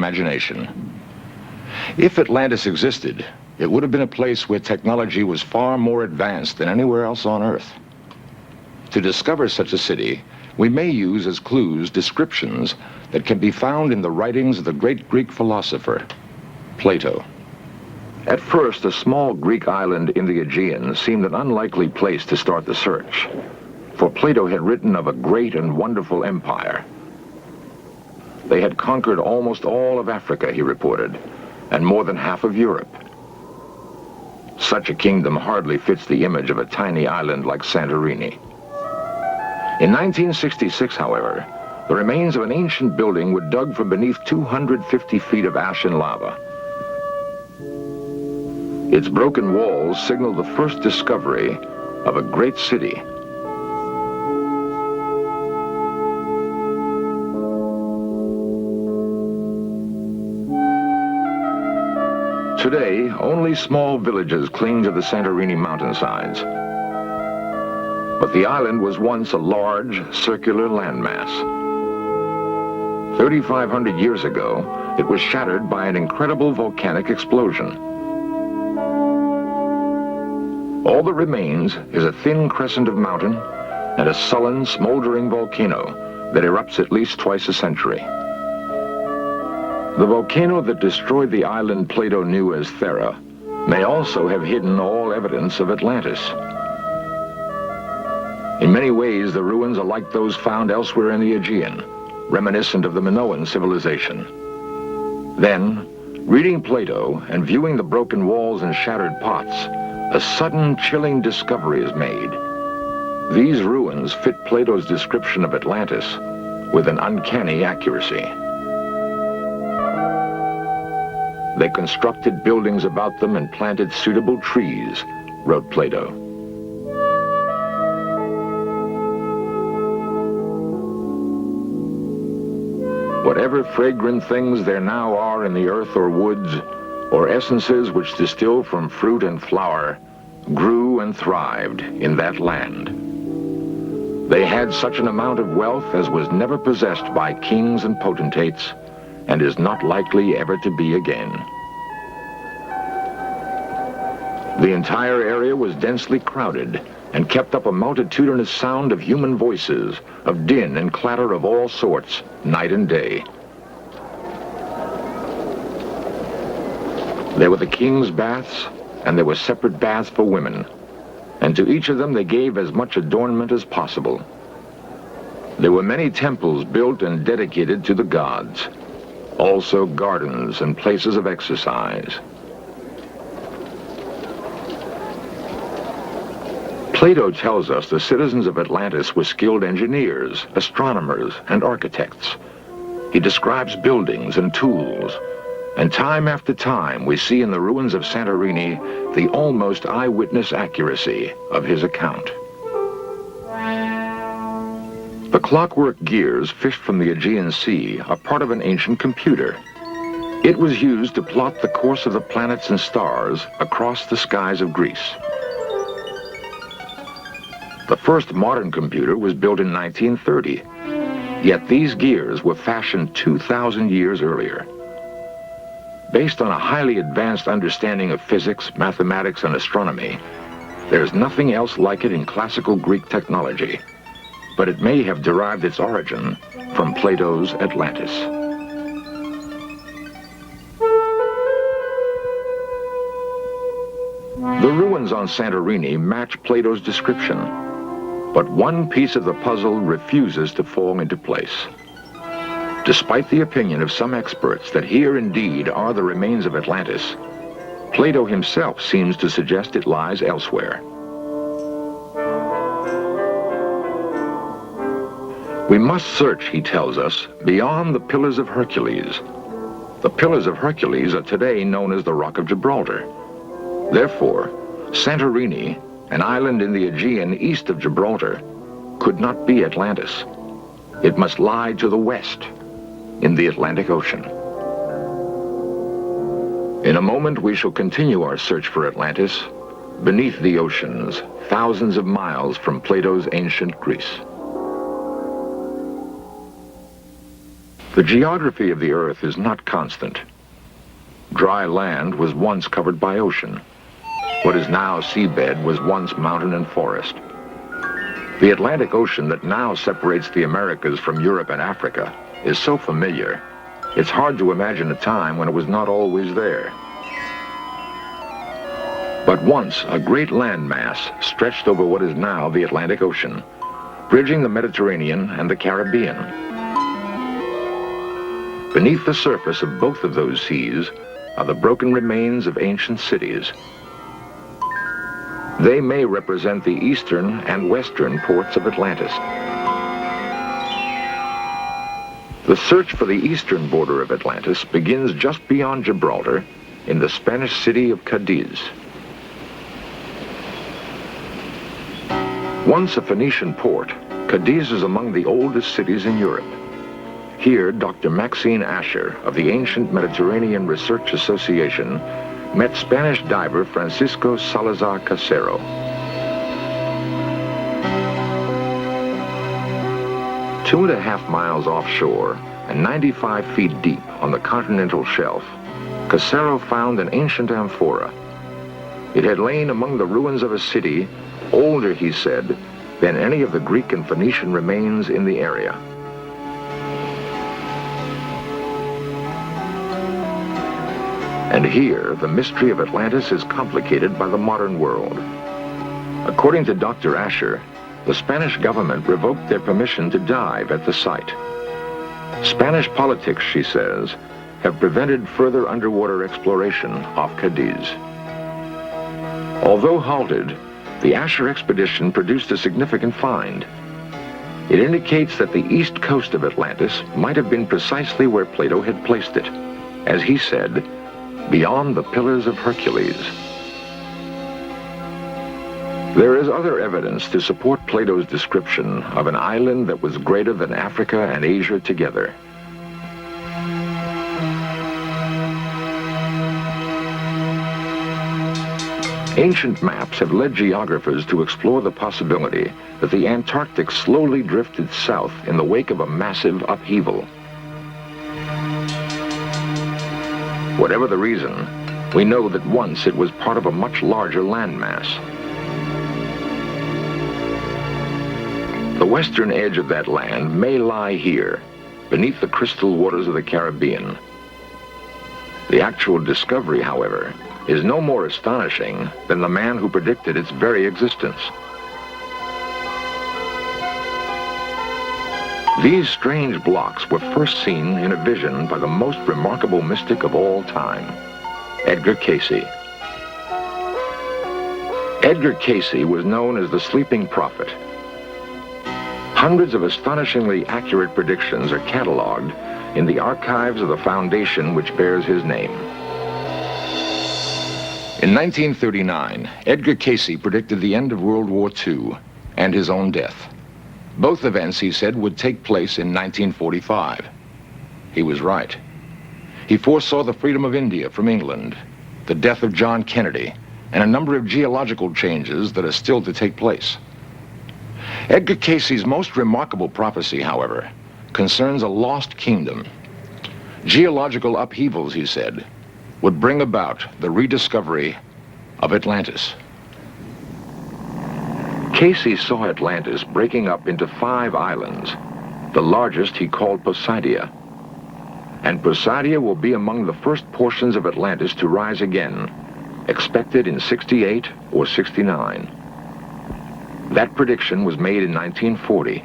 imagination. If Atlantis existed, it would have been a place where technology was far more advanced than anywhere else on Earth. To discover such a city, we may use as clues descriptions that can be found in the writings of the great Greek philosopher, Plato. At first, a small Greek island in the Aegean seemed an unlikely place to start the search, for Plato had written of a great and wonderful empire. They had conquered almost all of Africa, he reported, and more than half of Europe. Such a kingdom hardly fits the image of a tiny island like Santorini. In 1966, however, the remains of an ancient building were dug from beneath 250 feet of ash and lava. Its broken walls signaled the first discovery of a great city. Today, only small villages cling to the Santorini mountainsides. But the island was once a large, circular landmass. 3,500 years ago, it was shattered by an incredible volcanic explosion. All that remains is a thin crescent of mountain and a sullen, smoldering volcano that erupts at least twice a century. The volcano that destroyed the island Plato knew as Thera may also have hidden all evidence of Atlantis. In many ways, the ruins are like those found elsewhere in the Aegean, reminiscent of the Minoan civilization. Then, reading Plato and viewing the broken walls and shattered pots, a sudden, chilling discovery is made. These ruins fit Plato's description of Atlantis with an uncanny accuracy. They constructed buildings about them and planted suitable trees, wrote Plato. Whatever fragrant things there now are in the earth or woods, or essences which distill from fruit and flower, grew and thrived in that land. They had such an amount of wealth as was never possessed by kings and potentates, and is not likely ever to be again. The entire area was densely crowded and kept up a multitudinous sound of human voices, of din and clatter of all sorts, night and day. There were the king's baths, and there were separate baths for women, and to each of them they gave as much adornment as possible. There were many temples built and dedicated to the gods, also gardens and places of exercise. Plato tells us the citizens of Atlantis were skilled engineers, astronomers, and architects. He describes buildings and tools, and time after time we see in the ruins of Santorini the almost eyewitness accuracy of his account. The clockwork gears fished from the Aegean Sea are part of an ancient computer. It was used to plot the course of the planets and stars across the skies of Greece. The first modern computer was built in 1930, yet these gears were fashioned 2,000 years earlier. Based on a highly advanced understanding of physics, mathematics, and astronomy, there's nothing else like it in classical Greek technology, but it may have derived its origin from Plato's Atlantis. The ruins on Santorini match Plato's description, but one piece of the puzzle refuses to fall into place. Despite the opinion of some experts that here indeed are the remains of Atlantis, Plato himself seems to suggest it lies elsewhere. We must search, he tells us, beyond the Pillars of Hercules. The Pillars of Hercules are today known as the Rock of Gibraltar. Therefore, Santorini, an island in the Aegean east of Gibraltar, could not be Atlantis. It must lie to the west, in the Atlantic Ocean. In a moment, we shall continue our search for Atlantis beneath the oceans, thousands of miles from Plato's ancient Greece. The geography of the Earth is not constant. Dry land was once covered by ocean. What is now seabed was once mountain and forest. The Atlantic Ocean that now separates the Americas from Europe and Africa is so familiar, it's hard to imagine a time when it was not always there. But once, a great landmass stretched over what is now the Atlantic Ocean, bridging the Mediterranean and the Caribbean. Beneath the surface of both of those seas are the broken remains of ancient cities. They may represent the eastern and western ports of Atlantis. The search for the eastern border of Atlantis begins just beyond Gibraltar in the Spanish city of Cadiz. Once a Phoenician port, Cadiz is among the oldest cities in Europe. Here, Dr. Maxine Asher of the Ancient Mediterranean Research Association met Spanish diver Francisco Salazar Casero. Two and a half miles offshore and 95 feet deep on the continental shelf, Casero found an ancient amphora. It had lain among the ruins of a city, older, he said, than any of the Greek and Phoenician remains in the area. And here, the mystery of Atlantis is complicated by the modern world. According to Dr. Asher, the Spanish government revoked their permission to dive at the site. Spanish politics, she says, have prevented further underwater exploration off Cadiz. Although halted, the Asher expedition produced a significant find. It indicates that the east coast of Atlantis might have been precisely where Plato had placed it, as he said, beyond the Pillars of Hercules. There is other evidence to support Plato's description of an island that was greater than Africa and Asia together. Ancient maps have led geographers to explore the possibility that the Antarctic slowly drifted south in the wake of a massive upheaval. Whatever the reason, we know that once it was part of a much larger landmass. The western edge of that land may lie here, beneath the crystal waters of the Caribbean. The actual discovery, however, is no more astonishing than the man who predicted its very existence. These strange blocks were first seen in a vision by the most remarkable mystic of all time, Edgar Cayce. Edgar Cayce was known as the Sleeping Prophet. Hundreds of astonishingly accurate predictions are cataloged in the archives of the foundation which bears his name. In 1939, Edgar Cayce predicted the end of World War II and his own death. Both events, he said, would take place in 1945. He was right. He foresaw the freedom of India from England, the death of John Kennedy, and a number of geological changes that are still to take place. Edgar Cayce's most remarkable prophecy, however, concerns a lost kingdom. Geological upheavals, he said, would bring about the rediscovery of Atlantis. Cayce saw Atlantis breaking up into 5 islands. The largest he called Poseidia. And Poseidia will be among the first portions of Atlantis to rise again, expected in 68 or 69. That prediction was made in 1940.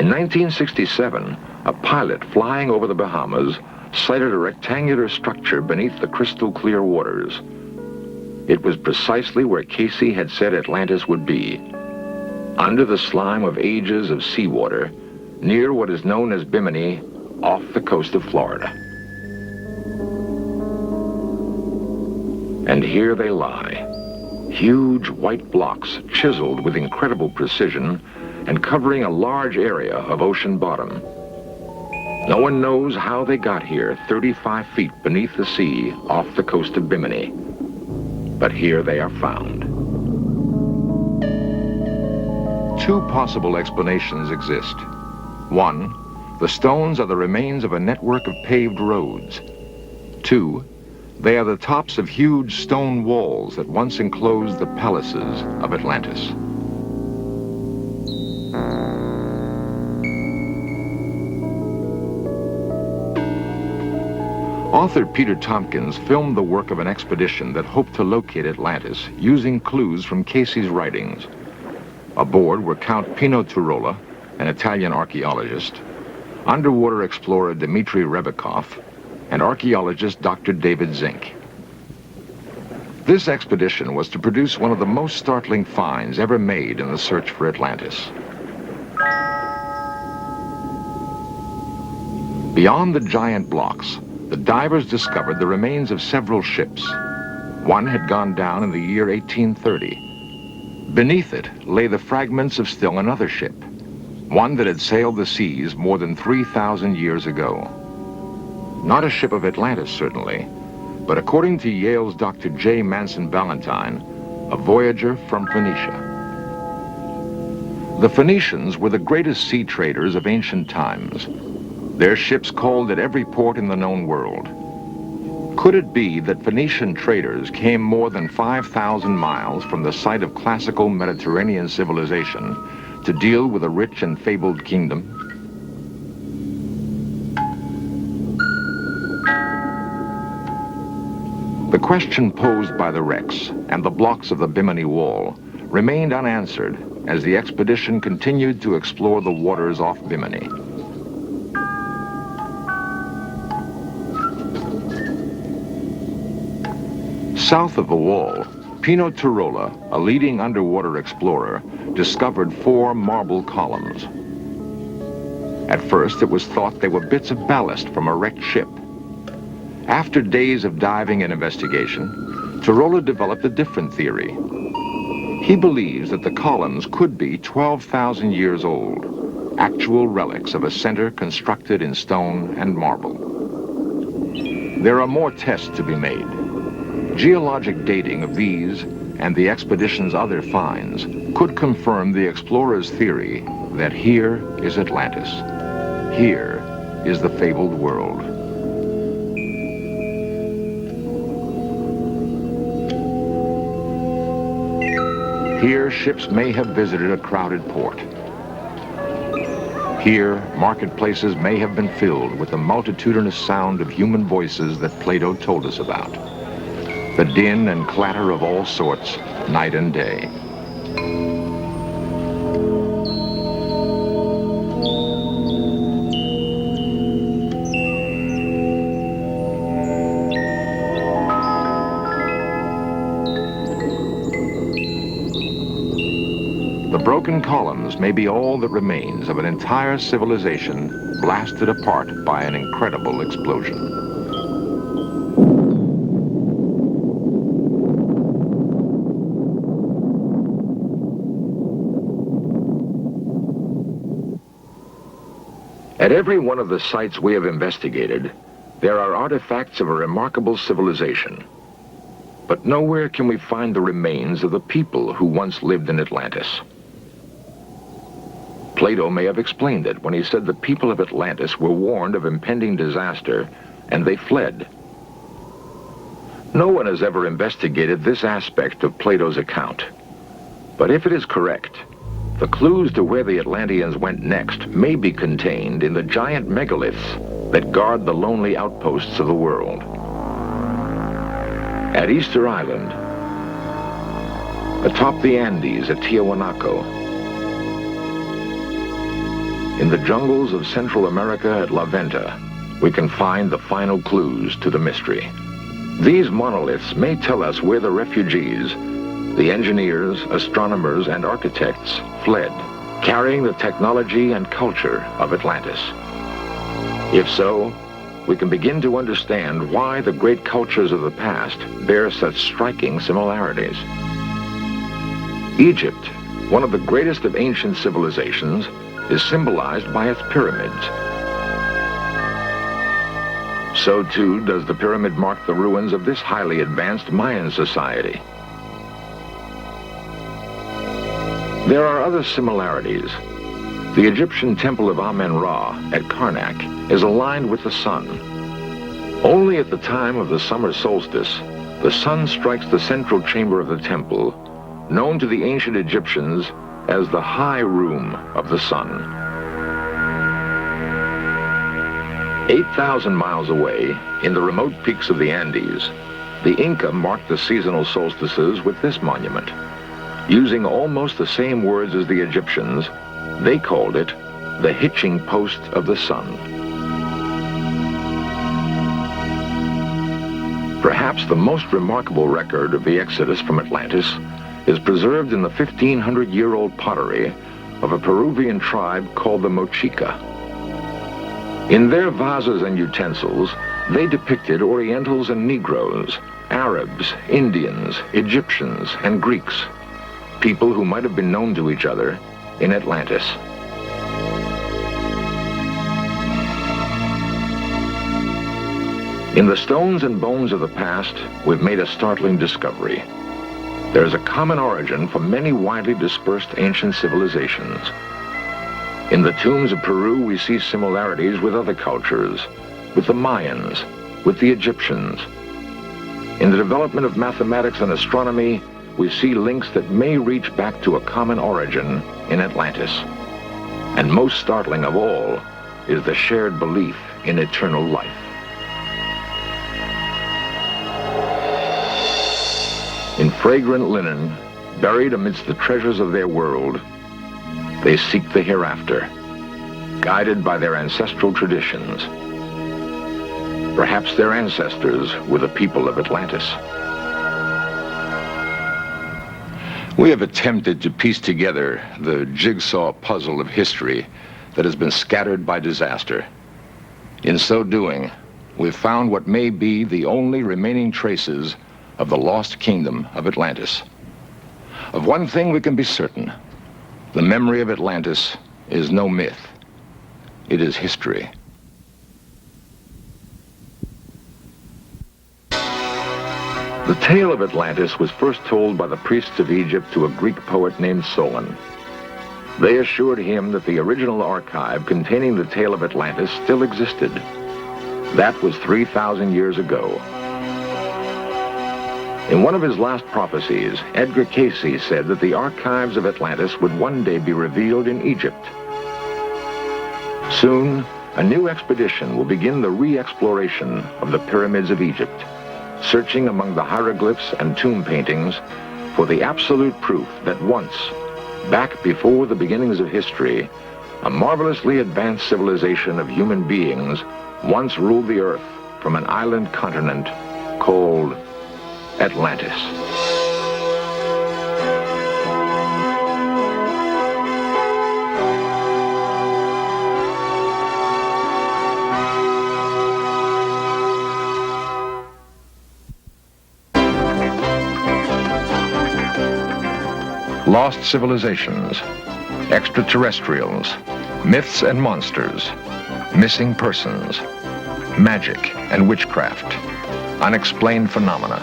In 1967, a pilot flying over the Bahamas sighted a rectangular structure beneath the crystal clear waters. It was precisely where Cayce had said Atlantis would be, under the slime of ages of seawater, near what is known as Bimini, off the coast of Florida. And here they lie, huge white blocks chiseled with incredible precision and covering a large area of ocean bottom. No one knows how they got here 35 feet beneath the sea off the coast of Bimini. But here they are found. 2 possible explanations exist. One, The stones are the remains of a network of paved roads. 2, they are the tops of huge stone walls that once enclosed the palaces of Atlantis. Author Peter Tompkins filmed the work of an expedition that hoped to locate Atlantis using clues from Casey's writings. Aboard were Count Pino Turola, an Italian archaeologist, underwater explorer Dmitry Rebekov, and archaeologist Dr. David Zink. This expedition was to produce one of the most startling finds ever made in the search for Atlantis. Beyond the giant blocks, the divers discovered the remains of several ships. One had gone down in the year 1830. Beneath it lay the fragments of still another ship, one that had sailed the seas more than 3,000 years ago. Not a ship of Atlantis, certainly, but according to Yale's Dr. J. Manson Ballantyne, a voyager from Phoenicia. The Phoenicians were the greatest sea traders of ancient times. Their ships called at every port in the known world. Could it be that Phoenician traders came more than 5,000 miles from the site of classical Mediterranean civilization to deal with a rich and fabled kingdom? The question posed by the wrecks and the blocks of the Bimini Wall remained unanswered as the expedition continued to explore the waters off Bimini. South of the wall, Pino Turola, a leading underwater explorer, discovered 4 marble columns. At first, it was thought they were bits of ballast from a wrecked ship. After days of diving and investigation, Turola developed a different theory. He believes that the columns could be 12,000 years old, actual relics of a center constructed in stone and marble. There are more tests to be made. Geologic dating of these and the expedition's other finds could confirm the explorers' theory that here is Atlantis. Here is the fabled world. Here, ships may have visited a crowded port. Here, marketplaces may have been filled with the multitudinous sound of human voices that Plato told us about. The din and clatter of all sorts, night and day. The broken columns may be all that remains of an entire civilization blasted apart by an incredible explosion. At every one of the sites we have investigated, there are artifacts of a remarkable civilization. But nowhere can we find the remains of the people who once lived in Atlantis. Plato may have explained it when he said the people of Atlantis were warned of impending disaster, and they fled. No one has ever investigated this aspect of Plato's account. But if it is correct, the clues to where the Atlanteans went next may be contained in the giant megaliths that guard the lonely outposts of the world. At Easter Island, atop the Andes at Tiahuanaco, in the jungles of Central America at La Venta, we can find the final clues to the mystery. These monoliths may tell us where the refugees, the engineers, astronomers, and architects fled, carrying the technology and culture of Atlantis. If so, we can begin to understand why the great cultures of the past bear such striking similarities. Egypt, one of the greatest of ancient civilizations, is symbolized by its pyramids. So too does the pyramid mark the ruins of this highly advanced Mayan society. There are other similarities. The Egyptian temple of Amen-Ra at Karnak is aligned with the sun. Only at the time of the summer solstice, the sun strikes the central chamber of the temple, known to the ancient Egyptians as the high room of the sun. 8,000 miles away, in the remote peaks of the Andes, the Inca marked the seasonal solstices with this monument. Using almost the same words as the Egyptians, they called it the hitching post of the sun. Perhaps the most remarkable record of the exodus from Atlantis is preserved in the 1,500-year-old pottery of a Peruvian tribe called the Mochica. In their vases and utensils, they depicted Orientals and Negroes, Arabs, Indians, Egyptians, and Greeks, people who might have been known to each other in Atlantis. In the stones and bones of the past, we've made a startling discovery. There is a common origin for many widely dispersed ancient civilizations. In the tombs of Peru, we see similarities with other cultures, with the Mayans, with the Egyptians. In the development of mathematics and astronomy, we see links that may reach back to a common origin in Atlantis. And most startling of all is the shared belief in eternal life. In fragrant linen, buried amidst the treasures of their world, they seek the hereafter, guided by their ancestral traditions. Perhaps their ancestors were the people of Atlantis. We have attempted to piece together the jigsaw puzzle of history that has been scattered by disaster. In so doing, we've found what may be the only remaining traces of the lost kingdom of Atlantis. Of one thing we can be certain: the memory of Atlantis is no myth. It is history. The tale of Atlantis was first told by the priests of Egypt to a Greek poet named Solon. They assured him that the original archive containing the tale of Atlantis still existed. That was 3,000 years ago. In one of his last prophecies, Edgar Cayce said that the archives of Atlantis would one day be revealed in Egypt. Soon, a new expedition will begin the re-exploration of the pyramids of Egypt, searching among the hieroglyphs and tomb paintings for the absolute proof that once, back before the beginnings of history, a marvelously advanced civilization of human beings once ruled the earth from an island continent called Atlantis. Lost civilizations, extraterrestrials, myths and monsters, missing persons, magic and witchcraft, unexplained phenomena.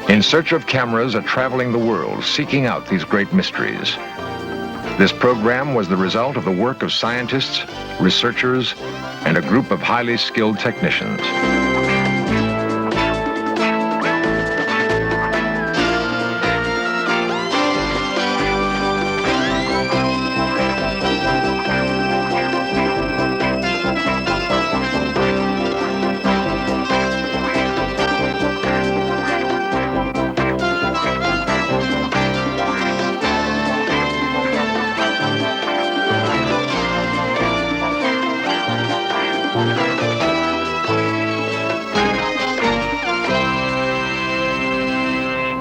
In search of cameras are traveling the world, seeking out these great mysteries. This program was the result of the work of scientists, researchers, and a group of highly skilled technicians.